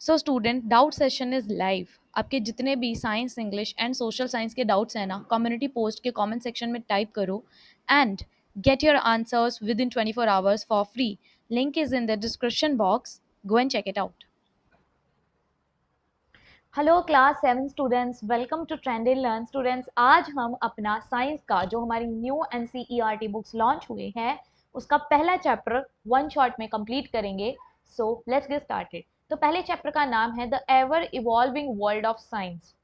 So student, doubt session is live. आपके जितने भी science, English and social science के डाउट्स हैं ना, कम्युनिटी पोस्ट के कमेंट सेक्शन में टाइप करो and get your answers with in 24 hours for free. Link is in the description box. Go and check it out. Hello class 7 students, welcome to Trend in Learn. Students, आज हम अपना science का जो हमारी new NCERT books launch हुए हैं उसका पहला चैप्टर वन शॉट में कंप्लीट करेंगे। So let's get started. तो पहले चैप्टर का नाम है the ever evolving world of science,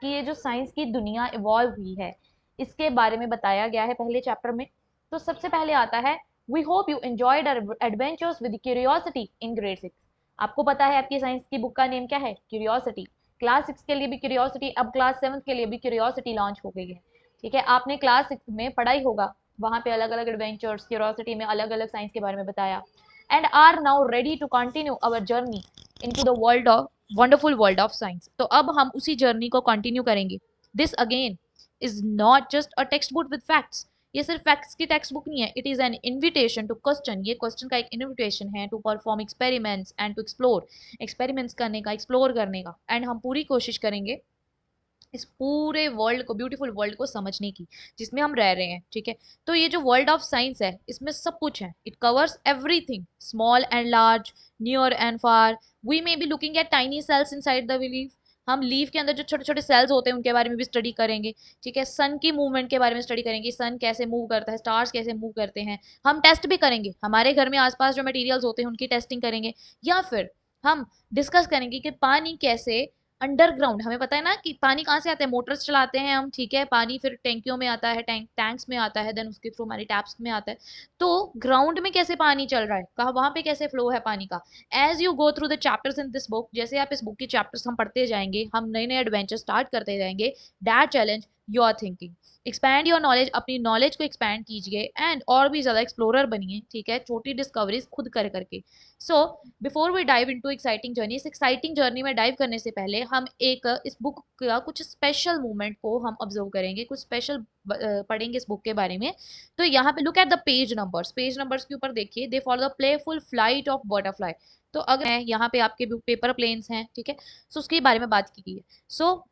कि ये जो साइंस की दुनिया इवॉल्व हुई है इसके बारे में बताया गया है पहले चैप्टर में। तो सबसे पहले आता है we hope you enjoyed our adventures with Curiosity in grade 6। आपको पता है आपकी साइंस की बुक का नेम क्या है? क्यूरियोसिटी। क्लास 6 के लिए भी क्यूरियोसिटी, अब क्लास 7 के लिए भी क्यूरियोसिटी लॉन्च हो गई है। ठीक है, आपने क्लास 6 में पढ़ा ही होगा, वहां पे अलग अलग एडवेंचर्स क्यूरियोसिटी में अलग अलग साइंस के बारे में बताया। And are now ready to continue our journey into the world of wonderful world of science. तो अब हम उसी जर्नी को कंटिन्यू करेंगे। This again is not just a textbook with facts. ये सिर्फ फैक्ट्स की टेक्स्ट बुक नहीं है, it is an invitation to question. ये क्वेश्चन का एक इन्विटेशन है to perform experiments and to explore. Experiments करने का, एक्सप्लोर करने का, एंड हम पूरी कोशिश करेंगे इस पूरे वर्ल्ड को, ब्यूटीफुल वर्ल्ड को समझने की जिसमें हम रह रहे हैं। ठीक है, तो ये जो वर्ल्ड ऑफ साइंस है इसमें सब कुछ है। It covers everything, small and large, near and far. We may be looking at tiny cells inside the leaf. हम लीफ के अंदर जो छोटे छोटे सेल्स होते हैं उनके बारे में भी स्टडी करेंगे। ठीक है, सन की मूवमेंट के बारे में स्टडी करेंगे, सन कैसे मूव करता है, स्टार्स कैसे मूव करते हैं। हम टेस्ट भी करेंगे, हमारे घर में आसपास जो मटेरियल्स होते हैं उनकी टेस्टिंग करेंगे। या फिर हम डिस्कस करेंगे कि पानी कैसे अंडरग्राउंड, हमें पता है ना कि पानी कहाँ से आता है, मोटर्स चलाते हैं हम। ठीक है, पानी फिर टैंकियों में आता है, टैंक्स में आता है, देन उसके थ्रू हमारी टैप्स में आता है। तो ग्राउंड में कैसे पानी चल रहा है, कहा वहां पे कैसे फ्लो है पानी का। As you go through the chapters in this book, जैसे आप इस बुक के चैप्टर्स हम पढ़ते जाएंगे, हम नए नए एडवेंचर स्टार्ट करते जाएंगे। That challenge your thinking, expand your knowledge, अपनी नॉलेज को एक्सपैंड कीजिए एंड और भी ज्यादा एक्सप्लोरर बनिए। ठीक है, छोटी डिस्कवरीज खुद कर करके। So before we dive into exciting journey, इस एक्साइटिंग जर्नी में डाइव करने से पहले हम एक इस बुक का कुछ स्पेशल मूवमेंट को हम ऑब्जर्व करेंगे, कुछ स्पेशल पढ़ेंगे इस बुक के बारे में। तो यहाँ पे look at the page numbers, page numbers के ऊपर देखिए, they for the playful flight of butterfly. तो अगर यहाँ पे आपके पेपर प्लेन्स हैं, ठीक है, सो उसके बारे में बात की गई है। So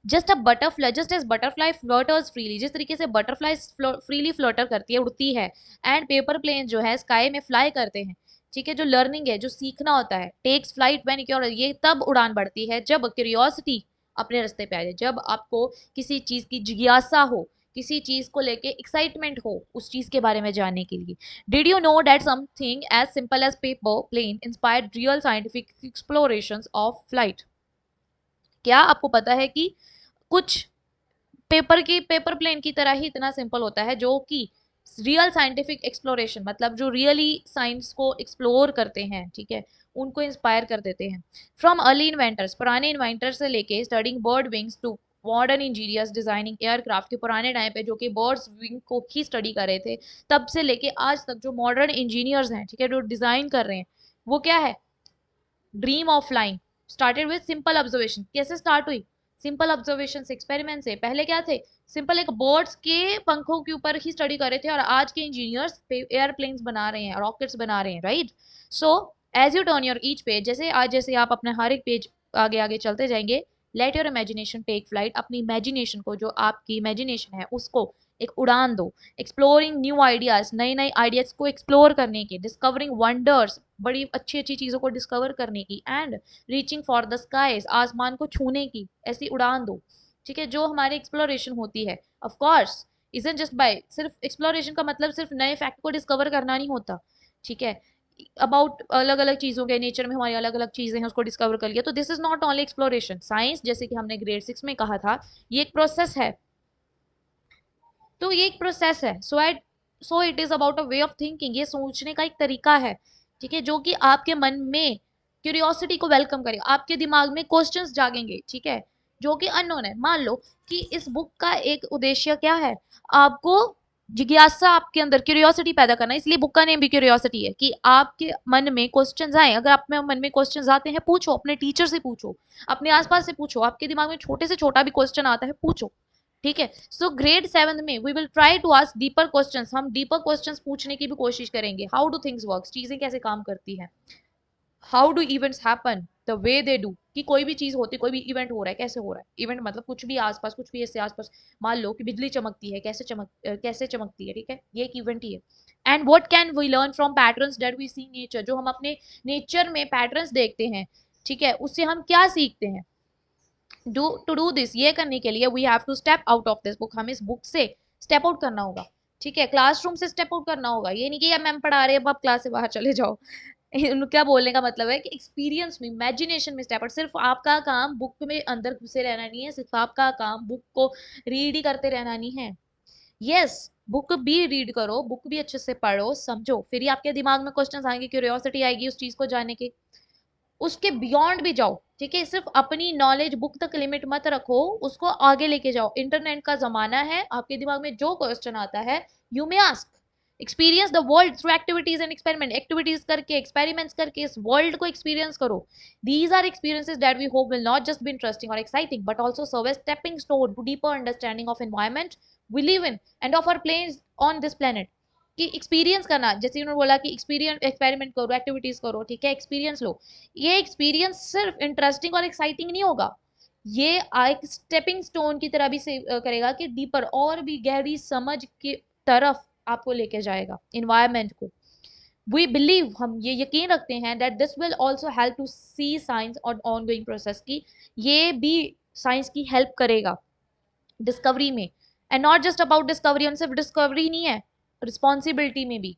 just a butterfly, just as butterfly flutters freely, जिस तरीके से बटरफ्लाई फ्रीली फ्लर्टर करती है, उड़ती है, एंड पेपर प्लेन जो है स्काई में फ्लाई करते हैं। ठीक है, जो लर्निंग है, जो सीखना होता है, टेक्स फ्लाइट व्हेन ये तब उड़ान बढ़ती है जब क्यूरियोसिटी अपने रास्ते पे आ जाए, जब आपको किसी चीज की जिज्ञासा हो, किसी चीज को लेके एक्साइटमेंट हो उस चीज के बारे में जानने के लिए। Did you know that something as simple as paper plane inspired real scientific explorations of flight? क्या आपको पता है कि कुछ पेपर प्लेन की तरह ही इतना सिंपल होता है, जो कि रियल साइंटिफिक एक्सप्लोरेशन, मतलब जो रियली साइंस को एक्सप्लोर करते हैं, ठीक है, उनको इंस्पायर कर देते हैं। फ्रॉम अर्ली इन्वेंटर्स, पुराने इन्वेंटर से लेके studying bird wings to modern engineers designing aircraft, के पुराने टाइम पे जो कि बर्ड्स विंग को ही स्टडी कर रहे थे, तब से लेके आज तक जो मॉडर्न इंजीनियर्स हैं, ठीक है, जो डिजाइन कर रहे हैं, वो क्या है? Dream of flying started with simple observation. कैसे स्टार्ट हुई? सिंपल ऑब्जर्वेशन से, एक्सपेरिमेंट से। पहले क्या थे? सिंपल एक बर्ड्स के पंखों के ऊपर ही स्टडी कर रहे थे, और आज के इंजीनियर्स एयरप्लेन्स बना रहे हैं, रॉकेट्स बना रहे हैं, right? So as you turn your each page, जैसे आज जैसे आप अपने हर एक पेज आगे आगे चलते जाएंगे, let your imagination take flight. अपनी इमेजिनेशन को, जो आपकी इमेजिनेशन है उसको एक उड़ान दो। एक्सप्लोरिंग न्यू आइडियाज, नए नए आइडियाज को एक्सप्लोर करने की, डिस्कवरिंग वंडर्स, बड़ी अच्छी अच्छी चीजों को डिस्कवर करने की, and reaching for the skies, आसमान को छूने की ऐसी उड़ान दो। ठीक है, जो हमारी एक्सप्लोरेशन होती है, of course isn't just by, सिर्फ एक्सप्लोरेशन का मतलब सिर्फ नए फैक्ट को डिस्कवर करना नहीं होता। ठीक है, अबाउट अलग अलग चीजों के, नेचर में हमारी अलग अलग चीजें हैं, उसको डिस्कवर कर लिया, तो this is not only exploration. Science, जैसे कि हमने ग्रेड 6 में कहा था, ये एक प्रोसेस है। तो ये एक प्रोसेस है। So it is about a way of thinking, ये सोचने का एक तरीका है। ठीक है, जो कि आपके मन में क्यूरियोसिटी को वेलकम करे, आपके दिमाग में क्वेश्चंस जागेंगे। ठीक है, जो कि अननोन है। मान लो कि इस बुक का एक उद्देश्य क्या है? आपको जिज्ञासा, आपके अंदर क्यूरियोसिटी पैदा करना, इसलिए बुक का नेम भी क्यूरियोसिटी है, कि आपके मन में क्वेश्चंस आए। अगर आप में मन में क्वेश्चंस आते हैं, पूछो, अपने टीचर से पूछो, अपने आसपास से पूछो, आपके दिमाग में छोटे से छोटा भी क्वेश्चन आता है, पूछो। ठीक है, सो ग्रेड 7 में we will try to ask deeper questions, हम डीपर क्वेश्चंस पूछने की भी कोशिश करेंगे। हाउ डू थिंग्स वर्क, चीजें कैसे काम करती हैं, how do events happen, the way they do, कि कोई भी चीज होती है, कोई भी इवेंट हो रहा है, कैसे हो रहा है इवेंट, मतलब कुछ भी आसपास, कुछ भी ऐसे आसपास, मान लो कि बिजली चमकती है, कैसे चमकती है, ठीक है, ये एक इवेंट ही है। And what can we learn from patterns that we see nature, जो हम अपने नेचर में पैटर्न्स देखते हैं, ठीक है, उससे हम क्या सीखते हैं। टू डू दिस, ये करने के लिए we have to step out of this book, हमें इस बुक से स्टेप आउट करना होगा, ठीक है, क्लासरूम से स्टेप आउट करना होगा। ये नहीं कि यार मैम पढ़ा रहे हैं अब आप क्लास से बाहर चले जाओ। क्या बोलने का मतलब है कि एक्सपीरियंस में, इमेजिनेशन में स्टेप आउट। सिर्फ आपका काम बुक में अंदर घुसे रहना नहीं है, सिर्फ आपका काम बुक को रीड ही करते रहना नहीं है। यस, बुक भी रीड करो, बुक भी अच्छे से पढ़ो, समझो, फिर ही आपके दिमाग में क्वेश्चंस आएंगे, क्यूरियोसिटी आएगी उस चीज को जानने की। उसके बियॉन्ड भी जाओ, ठीक है, सिर्फ अपनी नॉलेज बुक तक लिमिट मत रखो, उसको आगे लेके जाओ। इंटरनेट का जमाना है, आपके दिमाग में जो क्वेश्चन आता है you may ask. Experience the world through activities and experiment, activities करके, एक्सपेरिमेंट्स करके इस वर्ल्ड को एक्सपीरियंस करो। These are experiences that we hope will not just be interesting और exciting but also serve as stepping stone to deeper understanding of environment we live in and of our place on this planet. कि experience करना, जैसे उन्होंने बोला कि experience, experiment करो, activities करो, ठीक है, एक्सपीरियंस लो। ये एक्सपीरियंस सिर्फ इंटरेस्टिंग और एक्साइटिंग नहीं होगा, ये एक स्टेपिंग स्टोन की तरह भी से करेगा कि डीपर और भी गहरी समझ की तरफ आपको लेके जाएगा इन्वायरमेंट को। वी बिलीव, हम ये यकीन रखते हैं that this will also help to see science और ऑन गोइंग प्रोसेस की, ये भी साइंस की हेल्प करेगा डिस्कवरी में। And not just about discovery, हम सिर्फ डिस्कवरी नहीं है, रिस्पॉन्सिबिलिटी में भी।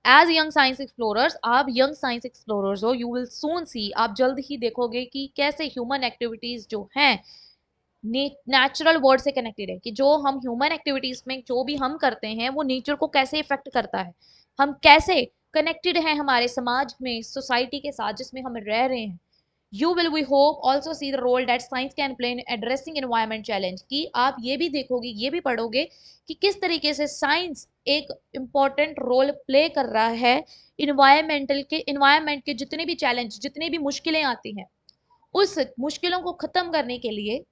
एज यंग साइंस एक्सप्लोरर्स, आप यंग साइंस एक्सप्लोरर्स हो, यू विल सून सी, आप जल्द ही देखोगे कि कैसे ह्यूमन एक्टिविटीज जो हैं नेचुरल वर्ल्ड से कनेक्टेड है, कि जो हम ह्यूमन एक्टिविटीज में जो भी हम करते हैं वो नेचर को कैसे इफेक्ट करता है, हम कैसे कनेक्टेड हैं हमारे समाज में, सोसाइटी के साथ जिसमें हम रह रहे हैं। You will, we hope, also see the role that science can play in addressing environment challenge, कि आप ये भी देखोगे, ये भी पढ़ोगे कि किस तरीके से साइंस एक इम्पॉर्टेंट रोल प्ले कर रहा है इन्वायरमेंट के जितने भी चैलेंज, जितने भी मुश्किलें आती हैं, उस मुश्किलों को खत्म करने के लिए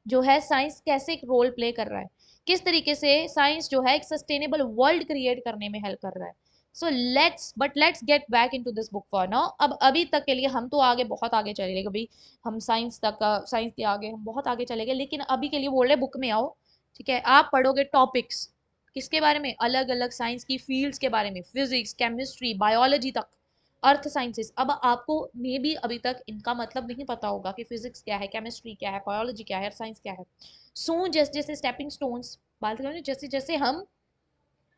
जो है साइंस कैसे एक रोल प्ले कर रहा है, किस तरीके से साइंस जो है एक सस्टेनेबल वर्ल्ड क्रिएट करने में हेल्प कर रहा है। So let's get back into this book for now. अब अभी तक के लिए हम तो आगे, बहुत आगे चले गए, कभी हम साइंस तक, साइंस के आगे हम बहुत आगे चले गए, लेकिन अभी के लिए बोल रहे बुक में आओ, ठीक है, आप पढ़ोगे टॉपिक्स किसके बारे में, अलग अलग साइंस की फील्ड्स के बारे में, फिजिक्स, केमिस्ट्री, बायोलॉजी तक, अर्थ साइंसेस। अब आपको मे भी अभी तक इनका मतलब नहीं पता होगा कि फिजिक्स क्या है, केमिस्ट्री क्या है, बायोलॉजी क्या है, अर्थ साइंस क्या है। सो जैसे जैसे स्टेपिंग स्टोन्स, बात करें, जैसे जैसे हम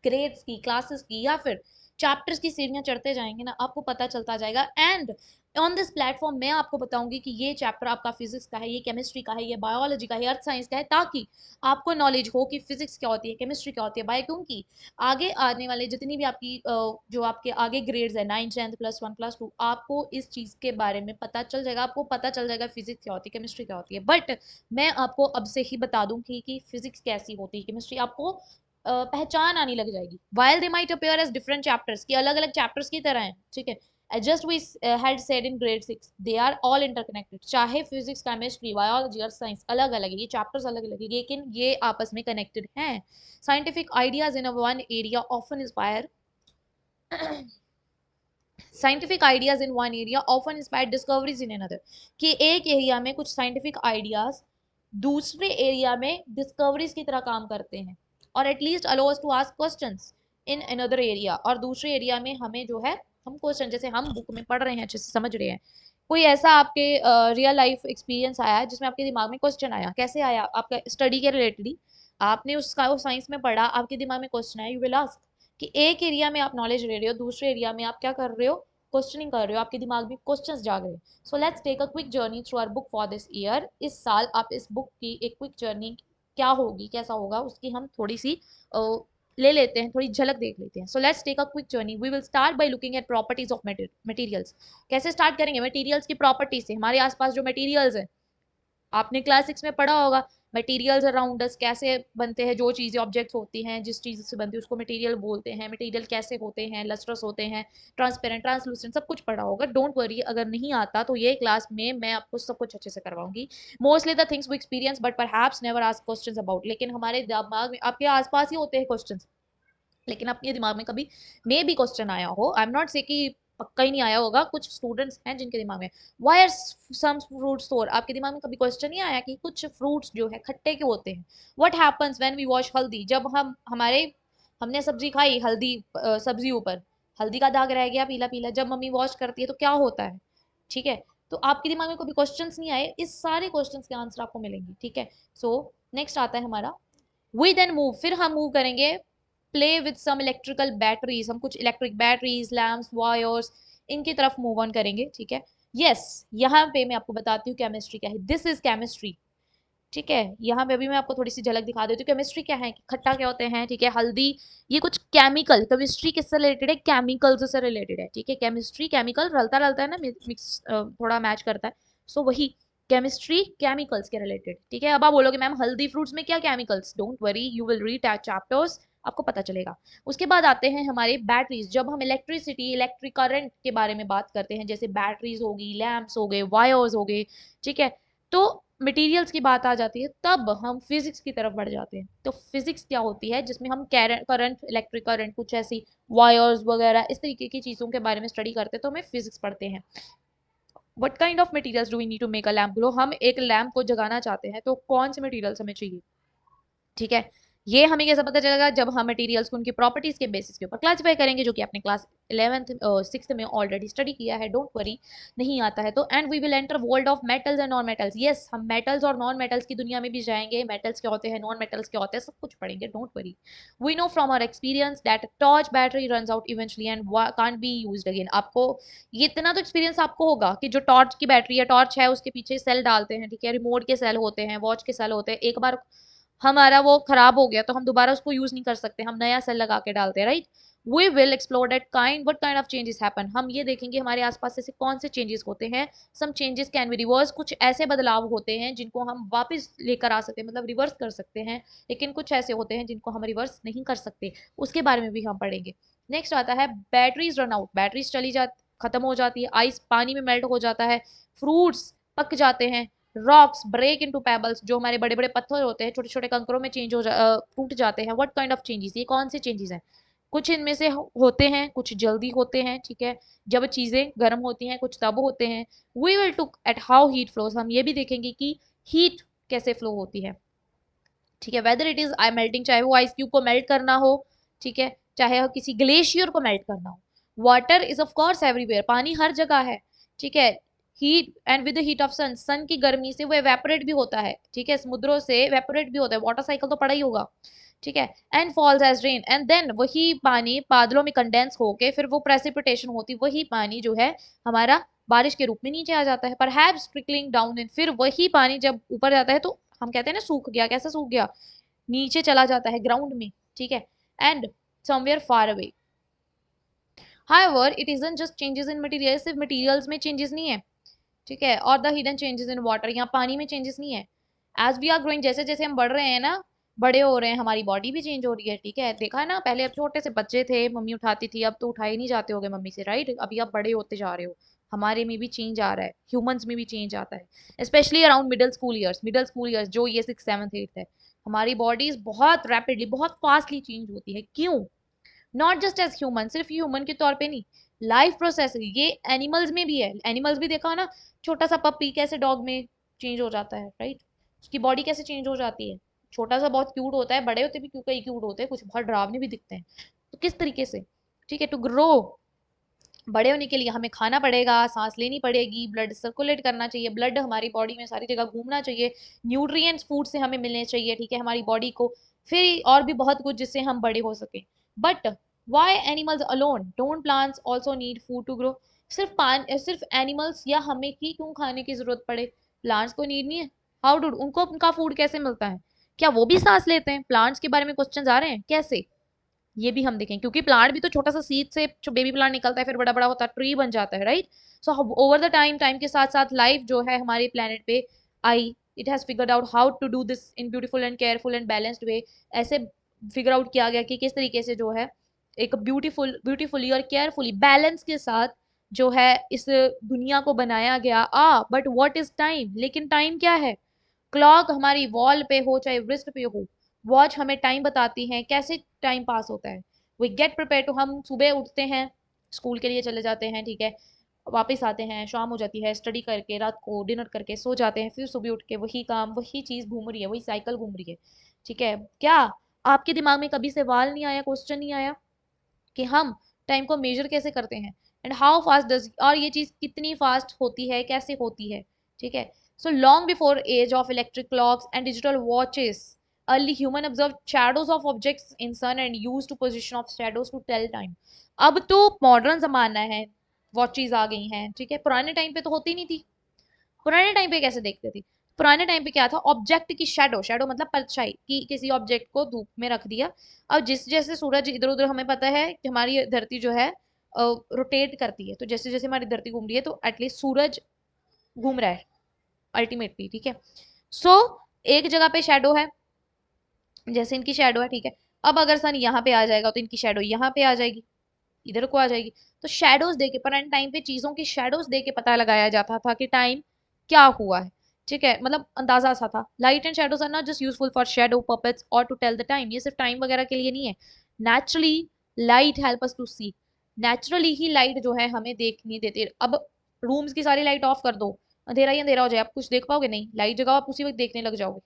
ग्रेड्स की, क्लासेस की, या फिर चैप्टर्स की सीढ़ियां चढ़ते जाएंगे ना, आपको पता चलता जाएगा। एंड ऑन दिस प्लेटफॉर्म मैं आपको बताऊंगी कि ये चैप्टर आपका फिजिक्स का है, ये केमिस्ट्री का है, ये बायोलॉजी का है, अर्थ साइंस का है, ताकि आपको नॉलेज हो कि फिजिक्स क्या होती है, केमिस्ट्री क्या होती है, बाय, क्योंकि आगे आने वाले जितनी भी आपकी जो आपके आगे ग्रेड्स है, 9th 10th +1 +2, आपको इस चीज के बारे में पता चल जाएगा, आपको पता चल जाएगा फिजिक्स क्या होती है, केमिस्ट्री क्या होती है। बट मैं आपको अब से ही बता दूं कि फिजिक्स कैसी होती है, केमिस्ट्री, आपको पहचान आनी लग जाएगी। While they might appear as different chapters, की अलग अलग चैप्टर्स की तरह हैं, ठीक है, just we had said in grade 6, they are all interconnected, चाहे फिजिक्स, केमिस्ट्री, बायोलॉजी और साइंस अलग अलग है, ये चैप्टर्स अलग अलग है, लेकिन ये आपस में कनेक्टेड हैं। Scientific ideas in one area often inspire scientific ideas in one area often inspire discoveries in another, कि एक एरिया में कुछ साइंटिफिक आइडियाज दूसरे एरिया में डिस्कवरीज की तरह काम करते हैं, और at least allow us to ask questions in another area, और दूसरे एरिया में हमें जो है हम क्वेश्चन, जैसे हम बुक में पढ़ रहे हैं, अच्छे से समझ रहे हैं, कोई ऐसा आपके रियल लाइफ एक्सपीरियंस आया है जिसमें आपके दिमाग में क्वेश्चन आया, कैसे आया, आपका स्टडी के रिलेटेड ही, आपने उसका साइंस में पढ़ा, आपके दिमाग में क्वेश्चन आया, यू विल आस्क, कि एक एरिया में आप नॉलेज ले रहे हो, दूसरे एरिया में आप क्या कर रहे हो, क्वेश्चनिंग कर रहे हो, आपके दिमाग में क्वेश्चंस जाग रहे हैं। So let's take a quick journey through our book for this year. इस साल आप इस बुक की एक क्विक जर्नी क्या होगी, कैसा होगा, उसकी हम थोड़ी सी ले लेते हैं, थोड़ी झलक देख लेते हैं। So let's take a quick journey. We will start by looking at properties of materials. कैसे स्टार्ट करेंगे, मटेरियल्स की प्रॉपर्टी से, हमारे आसपास जो मटेरियल्स है, आपने क्लास 6 में पढ़ा होगा, मटेरियल्स अराउंड अस कैसे बनते हैं, जो चीज़ें ऑब्जेक्ट्स होती हैं, जिस चीज़ से बनती है उसको मटेरियल बोलते हैं, मटेरियल कैसे होते हैं, लस्ट्रस होते हैं, ट्रांसपेरेंट, ट्रांसलूसेंट, सब कुछ पढ़ा होगा, डोंट वरी, अगर नहीं आता तो ये क्लास में मैं आपको सब कुछ अच्छे से करवाऊंगी। Mostly the things we experience but perhaps never ask questions about, लेकिन हमारे दिमाग में, आपके आसपास ही होते हैं क्वेश्चंस, लेकिन अपने दिमाग में कभी मे भी क्वेश्चन आया हो। आई एम नॉट से कि पक्का ही नहीं आया होगा, कुछ स्टूडेंट्स हैं जिनके दिमाग में वाई आर सम फ्रूट्स सोर। आपके दिमाग में कभी क्वेश्चन नहीं आया कि कुछ फ्रूट्स जो है खट्टे क्यों होते हैं? What happens when we wash haldi, जब हमने सब्जी खाई हल्दी, सब्जी ऊपर हल्दी का दाग रह गया पीला पीला, जब मम्मी वॉश करती है तो क्या होता है? ठीक है, तो आपके दिमाग में कभी क्वेश्चंस नहीं आए, इस सारे क्वेश्चंस के आंसर आपको मिलेंगे। ठीक है, सो नेक्स्ट आता है हमारा वी देन मूव, फिर हम मूव करेंगे play with some electrical batteries, हम कुछ इलेक्ट्रिक बैटरीज, लैम्प्स, वायर्स, इनकी तरफ मूव ऑन करेंगे। ठीक है, यस, यहाँ पे मैं आपको बताती हूँ केमिस्ट्री क्या है। This is chemistry. ठीक है, यहाँ पे अभी मैं आपको थोड़ी सी झलक दिखा देती हूँ केमिस्ट्री क्या है, खट्टा क्या होते हैं। ठीक है, हल्दी, ये कुछ केमिकल, केमिस्ट्री किससे रिलेटेड है? केमिकल्स से रिलेटेड है। ठीक है, केमिस्ट्री केमिकल रलता रलता है ना, मिक्स थोड़ा मैच करता है, सो वही केमिस्ट्री केमिकल्स के रिलेटेड। ठीक है, अब आप बोलोगे मैम हल्दी फ्रूट्स में क्या chemicals, don't worry, you will read chapters, आपको पता चलेगा। उसके बाद आते हैं हमारे बैटरीज, जब हम इलेक्ट्रिसिटी इलेक्ट्रिक करंट के बारे में बात करते हैं, जैसे बैटरीज होगी, लैम्प्स हो गए, वायर्स हो गए। ठीक है, तो मटेरियल्स की बात आ जाती है, तब हम फिजिक्स की तरफ बढ़ जाते हैं। तो फिजिक्स क्या होती है, जिसमें हम करंट, इलेक्ट्रिक करंट, कुछ ऐसी वायर्स वगैरह इस तरीके की चीजों के बारे में स्टडी करते हैं, तो हमें फिजिक्स पढ़ते हैं। What kind of materials do we need to make a lamp glow, हम एक लैम्प को जगाना चाहते हैं तो कौन से मटेरियल्स हमें चाहिए? ठीक है, ये हमें कैसे पता चलेगा? जब हम मटेरियल्स को उनकी प्रॉपर्टीज के बेसिस के ऊपर क्लासिफाई करेंगे, जो कि आपने क्लास 11th 6th में ऑलरेडी स्टडी किया है, डोंट वरी। नहीं आता है तो, and we will enter world of metals and non metals, yes, हम मेटल्स और नॉन मेटल्स की दुनिया में भी जाएंगे, मेटल्स क्या होते हैं, नॉन मेटल्स क्या होते हैं, सब कुछ पढ़ेंगे, don't worry. We know from our experience that torch battery runs out eventually and can't be used again. आपको ये इतना तो एक्सपीरियंस आपको होगा कि जो टॉर्च की बैटरी है, टॉर्च है, उसके पीछे सेल डालते हैं, ठीक है, रिमोट के सेल होते हैं, वॉच के सेल होते हैं, एक बार हमारा वो खराब हो गया तो हम दोबारा उसको यूज नहीं कर सकते, हम नया सेल लगा के डालते हैं, right. We will explore that kind what kind of changes happen, हम ये देखेंगे हमारे आसपास ऐसे कौन से चेंजेस होते हैं। Some changes can be reverse, कुछ ऐसे बदलाव होते हैं जिनको हम वापस लेकर आ सकते हैं, मतलब रिवर्स कर सकते हैं, लेकिन कुछ ऐसे होते हैं जिनको हम रिवर्स नहीं कर सकते, उसके बारे में भी हम पढ़ेंगे। नेक्स्ट आता है बैटरीज रन आउट, बैटरीज चली जा खत्म हो जाती है, आइस पानी में मेल्ट हो जाता है, फ्रूट्स पक जाते हैं, रॉक्स ब्रेक इनटू पेबल्स, जो हमारे बड़े बड़े पत्थर होते हैं छोटे छोटे कंकरों में चेंज टूट जाते हैं। व्हाट काइंड ऑफ चेंजेस, ये कौन से चेंजेस हैं? कुछ इनमें से होते हैं, कुछ जल्दी होते हैं। ठीक है, जब चीजें गर्म होती हैं, कुछ तब होते हैं। We will look at how heat flows, हम ये भी देखेंगे कि हीट कैसे फ्लो होती है। ठीक है, whether it is I melting, चाहे वो आइस क्यूब को मेल्ट करना हो, ठीक है, चाहे वो किसी ग्लेशियर को मेल्ट करना हो। Water is of course everywhere, पानी हर जगह है। ठीक है, heat and with the heat of sun, sun की गर्मी से वो एवेपोरेट भी होता है। ठीक है, समुद्रों से एवेपोरेट भी होता है, वाटर साइकिल तो पढ़ा ही होगा। ठीक है, and falls as rain, and then वही पानी बादलों में कंडेंस होके फिर वो प्रेसिपिटेशन होती, वही पानी जो है हमारा बारिश के रूप में नीचे आ जाता है, परहैप्स ट्रिकलिंग डाउन, इन फिर वही पानी जब ऊपर जाता है तो हम कहते हैं ना सूख गया, कैसे सूख गया, नीचे चला जाता है ग्राउंड में। ठीक है, and somewhere far away. However it isn't just changes in material, सिर्फ मटेरियल्स में चेंजेस नहीं है। ठीक है, और the hidden changes in water, यहाँ पानी में चेंजेस नहीं है। एज वी आर ग्रोइंग, जैसे जैसे हम बढ़ रहे हैं ना, बड़े हो रहे हैं, हमारी बॉडी भी चेंज हो रही है। ठीक है, देखा है ना, पहले अब छोटे से बच्चे थे मम्मी उठाती थी, अब तो उठाए नहीं जाते होगे मम्मी से, राइट, अभी आप बड़े होते जा रहे हो, हमारे में भी चेंज आ रहा है, ह्यूमंस में भी चेंज आता है, specially around middle school years, middle school years जो ये 6th 7th 8th है, हमारी बॉडीज बहुत रैपिडली बहुत फास्टली चेंज होती है। क्यों? नॉट जस्ट एज ह्यूमन, सिर्फ ह्यूमन के तौर पे नहीं, लाइफ प्रोसेस ये एनिमल्स में भी है। एनिमल्स भी देखा हो ना, छोटा सा पपी कैसे डॉग में चेंज हो जाता है, राइट, उसकी बॉडी कैसे चेंज हो जाती है, छोटा सा बहुत क्यूट होता है, बड़े होते भी क्यों, कई क्यूट होते हैं, कुछ बहुत डरावने भी दिखते हैं, तो किस तरीके से। ठीक है, टू ग्रो, बड़े होने के लिए हमें खाना पड़ेगा, सांस लेनी पड़ेगी, ब्लड सर्कुलेट करना चाहिए, ब्लड हमारी बॉडी में सारी जगह घूमना चाहिए, न्यूट्रिएंट्स फूड से हमें मिलने चाहिए, ठीक है, हमारी बॉडी को, फिर और भी बहुत कुछ जिससे हम बड़े हो सके। But why animals alone don't plants also need food to grow, सिर्फ एनिमल्स या हमें ही क्यों खाने की जरूरत पड़े, प्लांट्स को नीड नहीं है? हाउ डू उनको उनका फूड कैसे मिलता है? क्या वो भी सांस लेते हैं? प्लांट्स के बारे में क्वेश्चन आ रहे हैं कैसे, ये भी हम देखें, क्योंकि प्लांट भी तो छोटा सा सीड से जो बेबी प्लांट निकलता है फिर बड़ा बड़ा होता है, ट्री बन जाता है, right. So over the time, time के साथ साथ लाइफ जो है हमारे प्लेनेट पे आई, it has figured out how to do this in beautiful and careful and balanced way. ऐसे फिगर आउट किया गया कि किस तरीके से जो है एक ब्यूटीफुली और केयरफुली बैलेंस के साथ जो है इस दुनिया को बनाया गया। बट व्हाट इज टाइम, लेकिन टाइम क्या है? क्लॉक हमारी वॉल पे हो चाहे रिस्ट पे हो, वॉच हमें टाइम बताती है, कैसे टाइम पास होता है। वी गेट प्रिपेयर टू, हम सुबह उठते हैं, स्कूल के लिए चले जाते हैं, ठीक है, वापस आते हैं, शाम हो जाती है, स्टडी करके रात को डिनर करके सो जाते हैं, फिर सुबह उठ के वही काम, वही चीज घूम रही है, वही साइकिल घूम रही है, ठीक है। क्या आपके दिमाग में कभी सवाल नहीं आया, क्वेश्चन नहीं आया कि हम टाइम को मेजर कैसे करते हैं, एंड हाउ फास्ट डज, और ये चीज कितनी फास्ट होती है, कैसे होती है, ठीक है। So long before age of electric clocks and digital watches, early human observed shadows of objects in sun and used to position of shadows to tell time। अब तो मॉडर्न जमाना है, वॉचेस आ गई हैं, ठीक है, पुराने टाइम पे तो होती नहीं थी। पुराने टाइम पे कैसे देखते थे? पुराने टाइम पे क्या था, ऑब्जेक्ट की शेडो, शेडो मतलब परछाई कि किसी ऑब्जेक्ट को धूप में रख दिया। अब जिस जैसे सूरज इधर उधर, हमें पता है कि हमारी धरती जो है रोटेट करती है, तो जैसे जैसे हमारी धरती घूम रही है तो एटलीस्ट सूरज घूम रहा है अल्टीमेटली, ठीक है। सो एक जगह पे शेडो है, जैसे इनकी शेडो है, ठीक है। अब अगर सन यहाँ पे आ जाएगा तो इनकी शेडो यहाँ पे आ जाएगी, इधर को आ जाएगी। तो शेडोज देके, पुराने टाइम पे चीजों की शेडोज देके पता लगाया जाता था कि टाइम क्या हुआ है, ठीक है, मतलब अंदाजा सा था। Light and shadows are not just useful for shadow puppets और टू टेल द टाइम, ये सिर्फ टाइम वगैरह के लिए नहीं है। Naturally light help us to see, naturally ही लाइट जो है हमें देखनी देती है। अब रूम्स की सारी लाइट ऑफ कर दो, अंधेरा ही अंधेरा हो जाए, आप कुछ देख पाओगे नहीं, लाइट जगाओ आप उसी वक्त देखने लग जाओगे।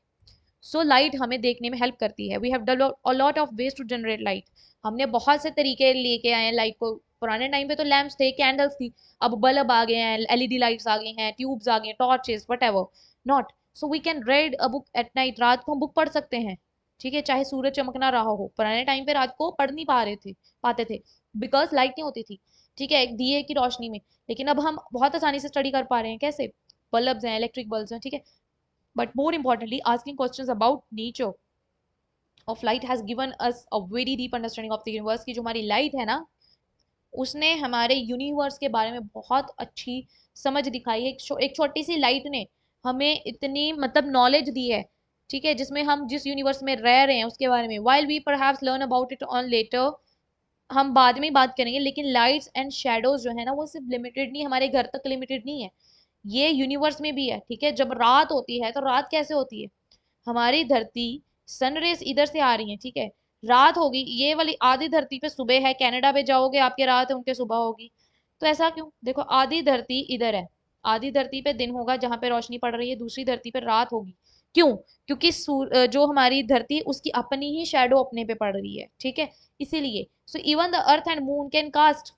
सो लाइट हमें देखने में हेल्प करती है। We have developed a lot of ways to generate light, हमने बहुत से तरीके लेके आए हैं लाइट को। पुराने टाइम पे तो लैंप्स थे, कैंडल्स थी, अब बल्ब आ गए हैं, एलईडी लाइट्स आ गई हैं, ट्यूब्स आ गए हैं, torches what not. So we can read a book at night, रात को हम बुक पढ़ सकते हैं, ठीक है, चाहे सूरज चमकना रहा हो। पुराने टाइम पे रात को पढ़ नहीं पाते थे, बिकॉज लाइट नहीं होती थी, ठीक है, एक दिए की रोशनी में। लेकिन अब हम बहुत आसानी से स्टडी कर पा रहे हैं, कैसे, बल्ब्स हैं, इलेक्ट्रिक बल्ब्स हैं, ठीक है। But more importantly, asking questions about nature of light has given us a very deep understanding of the universe, की जो हमारी लाइट है ना, उसने हमारे यूनिवर्स के बारे में बहुत अच्छी समझ दिखाई है। एक छोटी सी लाइट ने हमें इतनी मतलब नॉलेज दी है, ठीक है, जिसमें हम जिस यूनिवर्स में रह रहे हैं उसके बारे में, while we perhaps learn about it on later, हम बाद में ही बात करेंगे, लेकिन लाइट्स एंड शेडोज जो है ना वो सिर्फ लिमिटेड नहीं, हमारे घर तक लिमिटेड नहीं है, ये यूनिवर्स में भी है, ठीक है। जब रात होती है तो रात कैसे होती है, हमारी धरती, सनरेज इधर से आ रही है, ठीक है, रात होगी, ये वाली आधी धरती पे सुबह है, कनाडा पे जाओगे आपके रात है, उनके सुबह होगी। तो ऐसा क्यों, देखो आधी धरती इधर है, आधी धरती पे दिन होगा जहां पे रोशनी पड़ रही है, दूसरी धरती पे रात होगी। क्यों? क्योंकि जो हमारी धरती है, उसकी अपनी ही शेडो अपने पे पड़ रही है, ठीक है, इसीलिए। So even the earth and moon can cast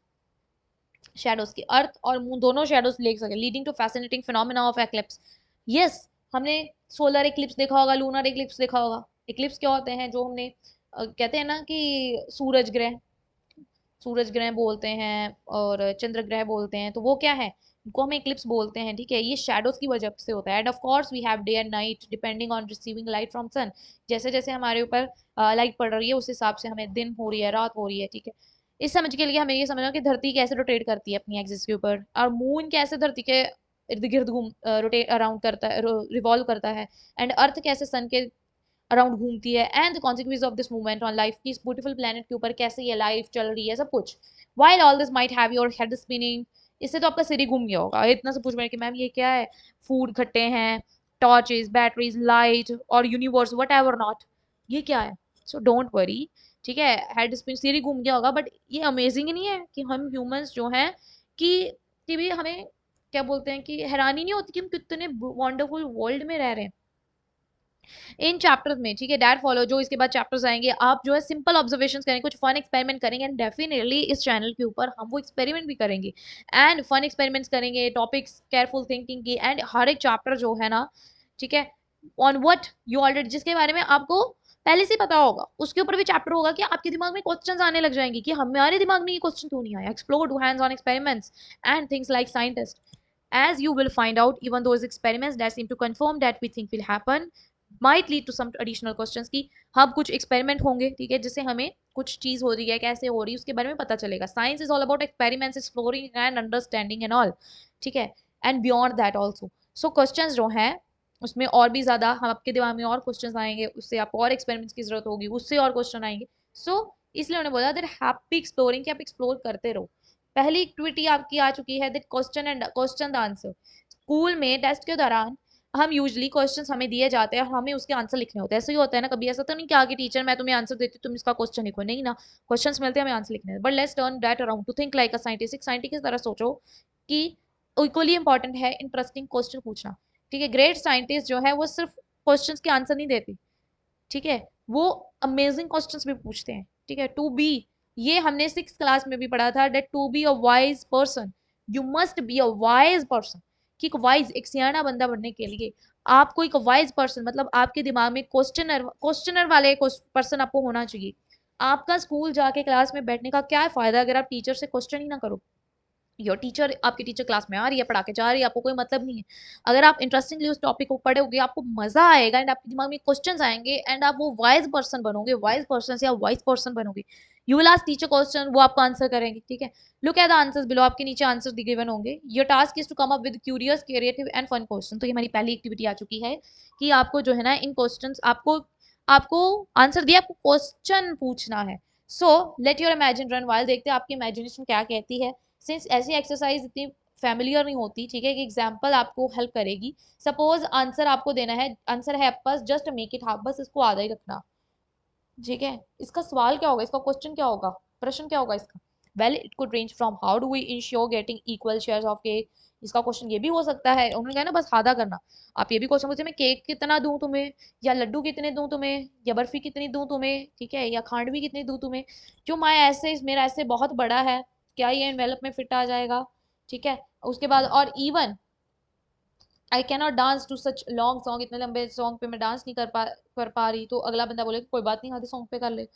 shadows, की अर्थ और मून दोनों शेडोज ले सके, leading to fascinating phenomena of eclipse. Yes, हमने सोलर इक्लिप्स देखा होगा, लूनर इक्लिप्स देखा होगा। इक्लिप्स क्या होते हैं, जो हमने कहते हैं ना कि सूरज ग्रह, सूरज ग्रह बोलते हैं और चंद्र ग्रह बोलते हैं, तो वो क्या है, इनको हम इक्लिप्स बोलते हैं, ठीक है। ये शेडोज की वजह से होता है। And of course we have day and night depending on receiving light from sun, जैसे जैसे हमारे ऊपर लाइट पड़ रही है उस हिसाब से हमें दिन हो रही है, रात हो रही है, ठीक है। इस समझ के लिए हमें ये समझना कि धरती कैसे रोटेट करती है अपनी एक्सिस के ऊपर, और मून कैसे धरती के इर्द गिर्द घूम रोटेट अराउंड करता है, रिवॉल्व करता है, एंड अर्थ कैसे सन के अराउंड घूमती है, and the consequence of this movement on life, की इस ब्यूटीफुल प्लेनेट के ऊपर कैसे ये लाइफ चल रही है, सब कुछ। While all this might have your head spinning, इससे तो आपका सिर ही घूम गया होगा, इतना सब पूछ रहे कि मैम ये क्या है, फूड खट्टे हैं, टॉर्चेस, बैटरीज, लाइट और यूनिवर्स वट एवर नॉट, ये क्या है। सो डोंट वरी, ठीक है, हेड स्पिन, सिर ही घूम गया होगा, बट ये अमेजिंग ही नहीं है कि हम ह्यूमंस जो हैं कि भी हमें क्या बोलते हैं कि हैरानी नहीं होती कि हम कितने वंडरफुल वर्ल्ड में रह रहे हैं इन चैप्टर्स में, ठीक है। डैट फॉलो, जो इसके बाद चैप्टर्स आएंगे, आप जो है सिंपल ऑब्जर्वेशंस करेंगे, कुछ फन एक्सपेरिमेंट करेंगे, एंड डेफिनेटली इस चैनल के ऊपर हम वो एक्सपेरिमेंट भी करेंगे, एंड फन एक्सपेरिमेंट्स करेंगे, टॉपिक्स केयरफुल थिंकिंग की, एंड हर एक चैप्टर जो है ना, ठीक है, ऑन व्हाट यू ऑलरेडी, जिसके बारे में आपको पहले से पता होगा, उसके ऊपर भी चैप्टर होगा कि आपके दिमाग में क्वेश्चंस आने लग जाएंगे कि हमारे दिमाग में ये क्वेश्चन क्यों नहीं आया। Explore, do hands on experiments and things like scientist, as you will find out, even those experiments that seem to confirm that we think will happen might lead to some additional questions, की हम कुछ experiment होंगे, ठीक है, जिससे हमें कुछ चीज हो रही है, कैसे हो रही है, उसके बारे में पता चलेगा। Science is all about experiments, exploring and understanding and all, ठीक है, and beyond that also. So questions जो हैं उसमें और भी ज्यादा हम आपके दिमाग में और क्वेश्चंस आएंगे, उससे आपको और एक्सपेरिमेंट्स की जरूरत होगी, उससे और क्वेश्चन आएंगे। सो इसलिए उन्होंने बोला दैट हैप्पी एक्सप्लोरिंग, कि आप एक्सप्लोर करते रहो। पहली एक्टिविटी आपकी आ चुकी है that question and question answer. School में टेस्ट के दौरान हम यूजली क्वेश्चंस हमें दिए जाते हैं और हमें उसके आंसर लिखने होते हैं। ऐसा ही होता है ना, कभी ऐसा तो नहीं क्या कि टीचर मैं तुम्हें आंसर देती हूँ तुम इसका क्वेश्चन लिखो, नहीं ना, क्वेश्चंस मिलते हैं हमें आंसर लिखने। But let's turn that around two think like a scientist. एक साइंटिस्ट की तरह सोचो कि इक्वली इंपॉर्टेंट है इंटरेस्टिंग क्वेश्चन पूछना। ठीक है, ग्रेट साइंटिस्ट जो है वो सिर्फ क्वेश्चंस के आंसर नहीं देते, ठीक है, वो अमेजिंग क्वेश्चंस भी पूछते हैं। ठीक है, टू बी, ये हमने 6th क्लास में भी पढ़ा था, that to be a wise person you must be a wise person. कि एक वाइज, एक सियाना बंदा बनने के लिए आपको एक वाइज पर्सन, मतलब आपके दिमाग में क्वेश्चनर क्वेश्चनर वाले पर्सन आपको होना चाहिए। आपका स्कूल जाके क्लास में बैठने का क्या फायदा अगर आप टीचर से क्वेश्चन ही ना करो। योर टीचर, आपकी टीचर क्लास में आ रही है पढ़ा के जा रही है, आपको कोई मतलब नहीं है। अगर आप इंटरेस्टिंगली उस टॉपिक को पढ़ोगे आपको मजा आएगा एंड आपके दिमाग में क्वेश्चंस आएंगे एंड आप वो वाइज पर्सन बनोगे, वाइज पर्सन या वाइज पर्सन बनोगे। You will ask teacher question, वो आपका आंसर करेंगे। ठीक है, look at the answers below, आपके नीचे आंसर गिवन होंगे। Your task is to come up with curious, creative and fun question. तो ये हमारी पहली एक्टिविटी आ चुकी है कि आपको जो है ना इन क्वेश्चंस, आपको आपको आंसर दिया, आपको क्वेश्चन पूछना है। So let your imagine run while, देखते हैं आपकी इमेजिनेशन क्या कहती है। सिंस ऐसी एक्सरसाइज इतनी फैमिलियर नहीं होती, ठीक है, एक एग्जांपल आपको हेल्प करेगी। सपोज आंसर आपको देना है, आंसर है आपके पास, जस्ट मेक इट हाफ, बस इसको आधा ही रखना। ठीक है, इसका सवाल क्या होगा, इसका क्वेश्चन क्या होगा, प्रश्न क्या होगा इसका। Well it could range from how do we ensure getting equal shares of cake. इसका क्वेश्चन ये भी हो सकता है, उन्होंने कहा ना बस आधा करना। आप ये भी क्वेश्चन पूछे मैं केक कितना दूं तुम्हें, या लड्डू कितने दूं तुम्हें, या बर्फी कितनी दूं तुम्हें, ठीक है, या खांडवी कितनी दूं तुम्हें। जो मैं ऐसे, मेरा ऐसे बहुत बड़ा है, क्या ये एनवेलप में फिट आ जाएगा। ठीक है, उसके बाद और even I cannot dance to such long song, इतने लंबे सॉन्ग पे मैं डांस नहीं कर पा रही, तो अगला बंदा बोले कोई बात नहीं आधे सॉन्ग पे कर ले।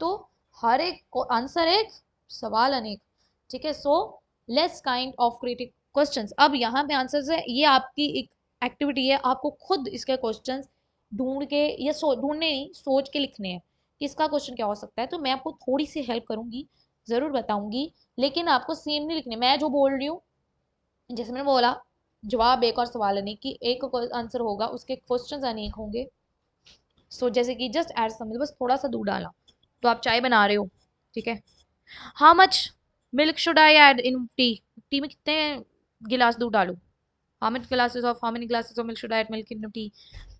तो हर एक आंसर एक, सवाल अनेक। ठीक है, so less kind of creative questions. अब यहाँ पे आंसर्स है, ये आपकी एक एक्टिविटी है, आपको खुद इसके क्वेश्चंस ढूंढ के या ढूंढने नहीं, सोच के लिखने हैं कि इसका क्वेश्चन क्या हो सकता है। तो मैं आपको थोड़ी सी हेल्प करूंगी, जरूर बताऊंगी, लेकिन आपको सेम नहीं लिखने। मैं जो बोल रही हूँ, जैसे मैंने बोला, जवाब एक और सवाल अनेक की, एक आंसर होगा, उसके क्वेश्चंस अनेक होंगे। सो जैसे कि जस्ट ऐड समझ, बस थोड़ा सा दूध डाला। तो आप चाय बना रहे हो, ठीक है, how much milk should I add in T, T में कितने गिलास दूध डालूं, how many glasses of milk should I add milk in T.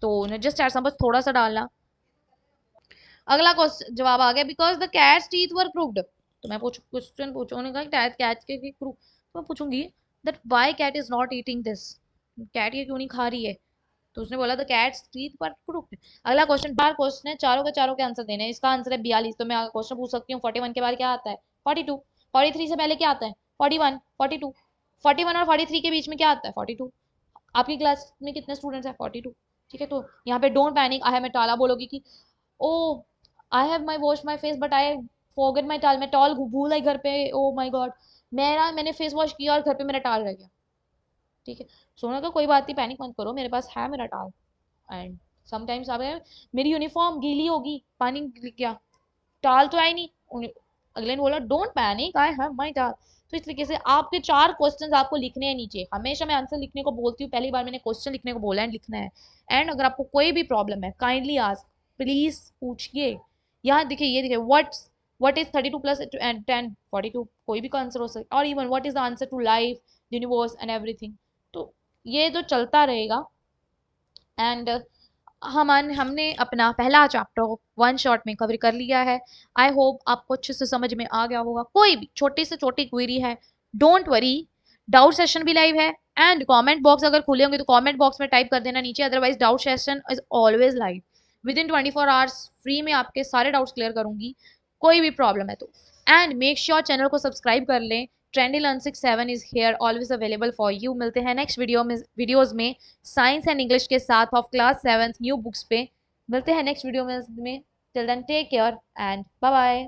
तो जस्ट ऐड सम, बस थोड़ा सा डालना। अगला क्वेश्चन जवाब आ गया, because the cat's teeth were crooked. तो मैं क्वेश्चन पूछूं, उन्होंने कहा कैट के क्रू, तो मैं पूछूंगी that why cat is not eating this, cat ये क्यों नहीं खा रही है। तो उसने बोला the cat's teeth were crooked. अगला क्वेश्चन, बार क्वेश्चन है, चारों के चारों के आंसर देने हैं। इसका आंसर है 42, तो मैं क्वेश्चन पूछ सकती हूँ 41 के बाद क्या आता है, 42। 43 से पहले क्या आता है, 41, 42। 41 और 43 के बीच में क्या आता है, 42। आपकी क्लास में कितने स्टूडेंट्स हैं, 42। ठीक है, तो यहाँ पे डोंट पैनिक, आई मैं टाला बोलोगी कि oh I have my wash my face but I forget my towel, मैं टॉल भूल आई घर पे, ओ माई गॉड, मैंने फेस वॉश किया और घर पे मेरा टाल रह गया। ठीक है, सोना का कोई बात नहीं, पैनिक मत करो, मेरे पास है मेरा टाल। एंड समटाइम्स आप, मेरी यूनिफॉर्म गीली होगी, पानी गिर गया, टाल तो आई नहीं, अगले ने बोला don't panic I have my टाल। तो इस तरीके से आपके 4 क्वेश्चंस आपको लिखने हैं नीचे। हमेशा मैं आंसर लिखने को बोलती हूँ, पहली बार मैंने क्वेश्चन लिखने को बोला है, लिखना है। एंड अगर आपको कोई भी प्रॉब्लम है काइंडली आस्क, प्लीज पूछिए। यहाँ देखिए, ये देखिए, व्हाट इज 32 प्लस एंड 10, 42, कोई भी आंसर हो सकता है। और even what is the answer to life, universe and everything. तो ये जो चलता रहेगा। एंड हमने अपना पहला चैप्टर 1 शॉट में कवर कर लिया है। आई होप आपको अच्छे से समझ में आ गया होगा। कोई भी छोटी से छोटी क्वेरी है, डोंट वरी, डाउट सेशन भी लाइव है। एंड कमेंट बॉक्स अगर खुले होंगे तो कमेंट बॉक्स में टाइप कर देना नीचे, otherwise doubt session is always live. With in 24 hours free में आपके सारे डाउट्स क्लियर करूंगी, कोई भी प्रॉब्लम है तो। एंड मेक श्योर चैनल को सब्सक्राइब कर लें। Trendy learn 67 is here, always available for you. मिलते हैं नेक्स्ट वीडियोज में साइंस एंड इंग्लिश के साथ ऑफ क्लास 7 न्यू बुक्स पे। मिलते हैं नेक्स्ट वीडियो में। Till then take care and bye bye.